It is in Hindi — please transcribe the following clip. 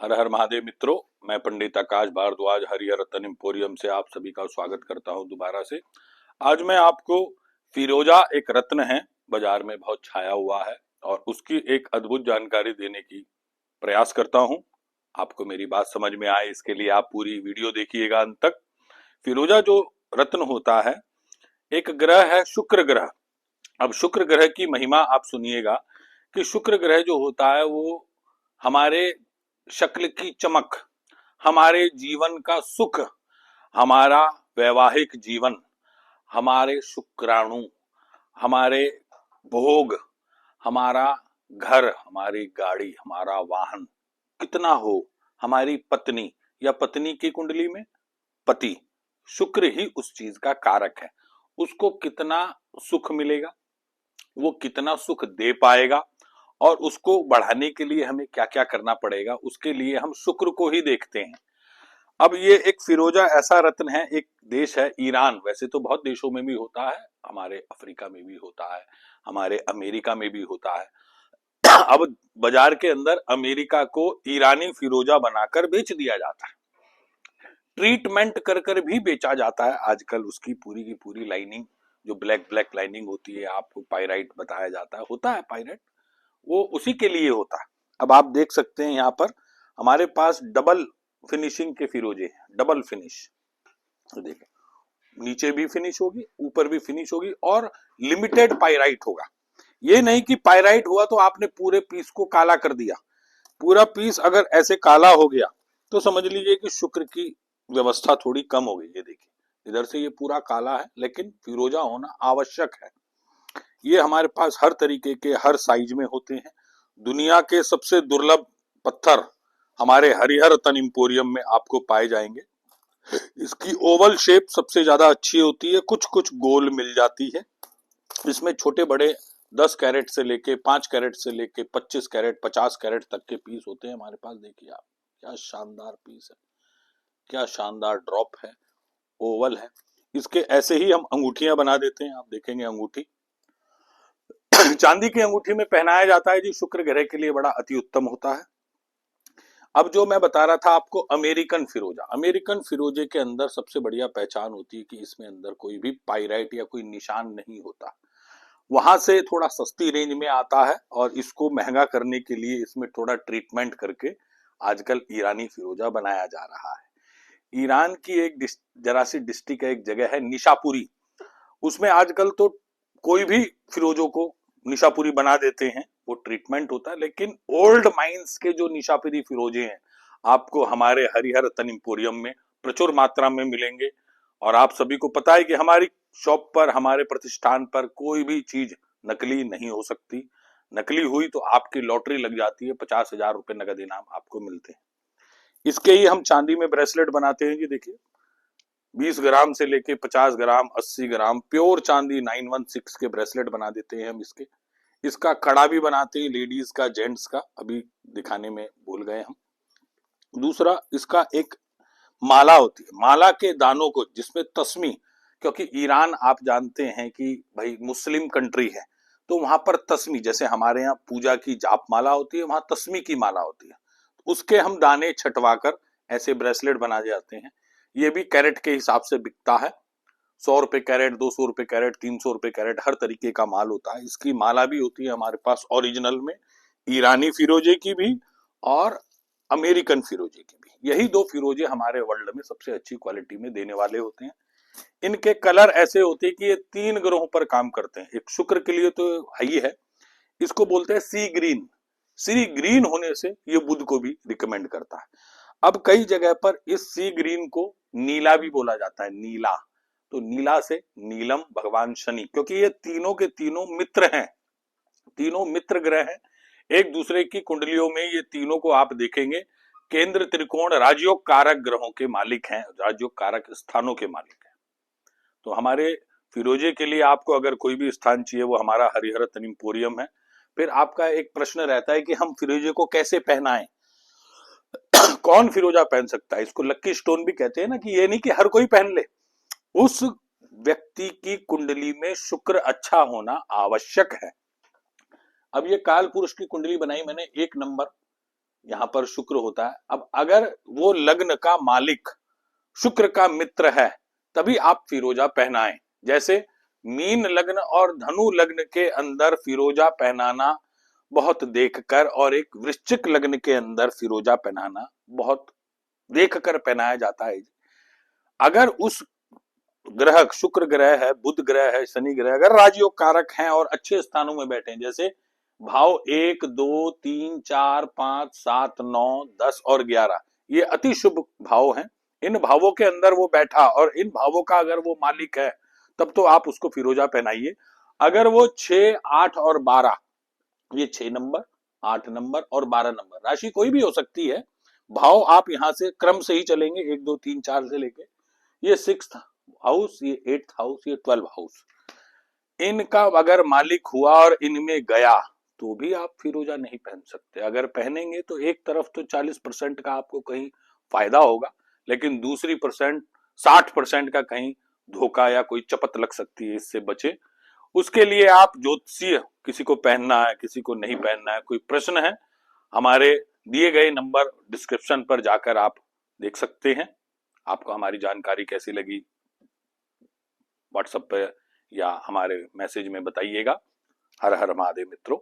हर हर महादेव मित्रों, मैं पंडित आकाश भारद्वाज हरिहर रतन एम्पोरियम से आप सभी का स्वागत करता हूं दोबारा से। आज मैं आपको फिरोजा एक रत्न है, बाजार में बहुत छाया हुआ है और उसकी एक अद्भुत जानकारी देने की प्रयास करता हूं। आपको मेरी बात समझ में आए इसके लिए आप पूरी वीडियो देखिएगा अंत तक। फिरोजा जो रत्न होता है, एक ग्रह है शुक्र ग्रह। अब शुक्र ग्रह की महिमा आप सुनिएगा कि शुक्र ग्रह जो होता है वो हमारे शक्ल की चमक, हमारे जीवन का सुख, हमारा वैवाहिक जीवन, हमारे शुक्राणु, हमारे भोग, हमारा घर, हमारी गाड़ी, हमारा वाहन कितना हो, हमारी पत्नी या पत्नी की कुंडली में पति, शुक्र ही उस चीज का कारक है। उसको कितना सुख मिलेगा, वो कितना सुख दे पाएगा और उसको बढ़ाने के लिए हमें क्या क्या करना पड़ेगा, उसके लिए हम शुक्र को ही देखते हैं। अब ये एक फिरोजा ऐसा रत्न है, एक देश है ईरान, वैसे तो बहुत देशों में भी होता है, हमारे अफ्रीका में भी होता है, हमारे अमेरिका में भी होता है। अब बाजार के अंदर अमेरिका को ईरानी फिरोजा बनाकर बेच दिया जाता है, ट्रीटमेंट कर कर भी बेचा जाता है आजकल। उसकी पूरी की पूरी लाइनिंग जो ब्लैक ब्लैक लाइनिंग होती है, आपको पायराइट बताया जाता है, होता है पायराइट, वो उसी के लिए होता है। अब आप देख सकते हैं यहाँ पर हमारे पास डबल फिनिशिंग के फिरोजे हैं, डबल फिनिश। देखें, नीचे भी फिनिश होगी, ऊपर भी फिनिश होगी और लिमिटेड पायराइट होगा। ये नहीं कि पायराइट हुआ तो आपने पूरे पीस को काला कर दिया। पूरा पीस अगर ऐसे काला हो गया तो समझ लीजिए कि शुक्र की व्यवस्था थोड़ी कम हो गई। ये देखिए, इधर से ये पूरा काला है लेकिन फिरोजा होना आवश्यक है। ये हमारे पास हर तरीके के हर साइज में होते हैं। दुनिया के सबसे दुर्लभ पत्थर हमारे हरिहर रतन एम्पोरियम में आपको पाए जाएंगे। इसकी ओवल शेप सबसे ज्यादा अच्छी होती है, कुछ कुछ गोल मिल जाती है। इसमें छोटे बड़े 10 कैरेट से लेके 5 कैरेट से लेके 25 कैरेट 50 कैरेट तक के पीस होते हैं हमारे पास। देखिए आप, क्या शानदार पीस है, क्या शानदार ड्रॉप है, ओवल है। इसके ऐसे ही हम अंगूठियां बना देते हैं। आप देखेंगे अंगूठी चांदी की अंगूठी में पहनाया जाता है जी, शुक्र ग्रह के लिए बड़ा अति उत्तम होता है। अब जो मैं बता रहा था आपको अमेरिकन फिरोजा, अमेरिकन फिरोजे के अंदर सबसे बढ़िया पहचान होती है कि इसमें अंदर कोई भी पायराइट या कोई निशान नहीं होता। वहां से थोड़ा सस्ती रेंज में आता है और इसको महंगा करने के लिए इसमें थोड़ा ट्रीटमेंट करके आजकल ईरानी फिरोजा बनाया जा रहा है। ईरान की एक जरा सी डिस्ट्रिक्ट है, एक जगह है निशापुरी, उसमें आजकल तो कोई भी फिरोजों को निशापुरी बना देते हैं, वो ट्रीटमेंट होता है। लेकिन ओल्ड माइंस के जो निशापुरी फिरोजे हैं आपको हमारे हरिहर रतन एम्पोरियम में प्रचुर मात्रा में मिलेंगे। और आप सभी को पता है कि हमारी शॉप पर, हमारे प्रतिष्ठान पर कोई भी चीज नकली नहीं हो सकती। नकली हुई तो आपकी लॉटरी लग जाती है, 50,000 रुपए नगद इनाम आपको मिलते हैं। इसके ही हम चांदी में ब्रेसलेट बनाते हैं जी। देखिए, 20 ग्राम से लेके 50 ग्राम 80 ग्राम प्योर चांदी 916 के ब्रेसलेट बना देते हैं हम इसके। इसका कड़ा भी बनाते हैं, लेडीज का, जेंट्स का, अभी दिखाने में भूल गए हम। दूसरा, इसका एक माला होती है, माला के दानों को जिसमें तस्मी, क्योंकि ईरान आप जानते हैं कि भाई मुस्लिम कंट्री है, तो वहां पर तस्मी, जैसे हमारे यहाँ पूजा की जाप माला होती है, वहां तस्मी की माला होती है, उसके हम दाने छटवाकर ऐसे ब्रेसलेट बना जाते हैं। ये भी कैरेट के हिसाब से बिकता है, 100 रुपए कैरेट, 200 रुपए कैरेट, 300 रुपए कैरेट, हर तरीके का माल होता है। इसकी माला भी होती है हमारे पास ओरिजिनल में, ईरानी फिरोजे की भी और अमेरिकन फिरोजे की भी। यही दो फिरोजे हमारे वर्ल्ड में सबसे अच्छी क्वालिटी में देने वाले होते हैं। इनके कलर ऐसे होते हैं कि ये 3 ग्रहों पर काम करते हैं। एक शुक्र के लिए तो है ही है, इसको बोलते हैं सी ग्रीन। सी ग्रीन होने से ये बुध को भी रिकमेंड करता है। अब कई जगह पर इस सी ग्रीन को नीला भी बोला जाता है, नीला। तो नीला से नीलम भगवान शनि, क्योंकि ये तीनों के तीनों मित्र हैं, तीनों मित्र ग्रह हैं एक दूसरे की कुंडलियों में। ये तीनों को आप देखेंगे केंद्र त्रिकोण राजयोग कारक ग्रहों के मालिक हैं, राजयोग कारक स्थानों के मालिक हैं। तो हमारे फिरोजे के लिए आपको अगर कोई भी स्थान चाहिए, वो हमारा हरिहर रतन एम्पोरियम है। फिर आपका एक प्रश्न रहता है कि हम फिरोजे को कैसे पहनाएं, कौन फिरोजा पहन सकता है? इसको लक्की स्टोन भी कहते हैं ना, कि ये नहीं कि हर कोई पहन ले, उस व्यक्ति की कुंडली में शुक्र अच्छा होना आवश्यक है। अब ये काल पुरुष की कुंडली बनाई मैंने, 1 नंबर यहाँ पर शुक्र होता है। अब अगर वो लग्न का मालिक शुक्र का मित्र है तभी आप फिरोजा पहनाएं। जैसे मीन लग्न और धनु लग्न के अंदर फिरोजा पहनाना बहुत देखकर, और एक वृश्चिक लग्न के अंदर फिरोजा पहनाना बहुत देखकर पहनाया जाता है। अगर उस ग्रह, शुक्र ग्रह है, बुध ग्रह है, शनि ग्रह, अगर राजयोग कारक हैं और अच्छे स्थानों में बैठे हैं, जैसे भाव 1, 2, 3, 4, 5, 7, 9, 10 और 11, ये अति शुभ भाव हैं। इन भावों के अंदर वो बैठा और इन भावों का अगर वो मालिक है तब तो आप उसको फिरोजा पहनाइए। अगर वो 6, 8 और 12, ये 6 नंबर, 8 नंबर और 12 नंबर, राशि कोई भी हो सकती है, भाव आप यहां से क्रम से ही चलेंगे 1, 2, 3, 4 से लेके ये 6th हाउस, ये 8th हाउस, ये 12 हाउस, इनका अगर मालिक हुआ और इनमें गया तो भी आप फिरोजा नहीं पहन सकते। अगर पहनेंगे तो एक तरफ तो 40% का आपको कहीं फायदा होगा, लेकिन दूसरी परसेंट 60% का कहीं धोखा या कोई चपत लग सकती है, इससे बचे। उसके लिए आप ज्योतिषीय, किसी को पहनना है किसी को नहीं पहनना है, कोई प्रश्न है, हमारे दिए गए नंबर डिस्क्रिप्शन पर जाकर आप देख सकते हैं। आपको हमारी जानकारी कैसी लगी व्हाट्सएप पे या हमारे मैसेज में बताइएगा। हर हर महादेव मित्रों।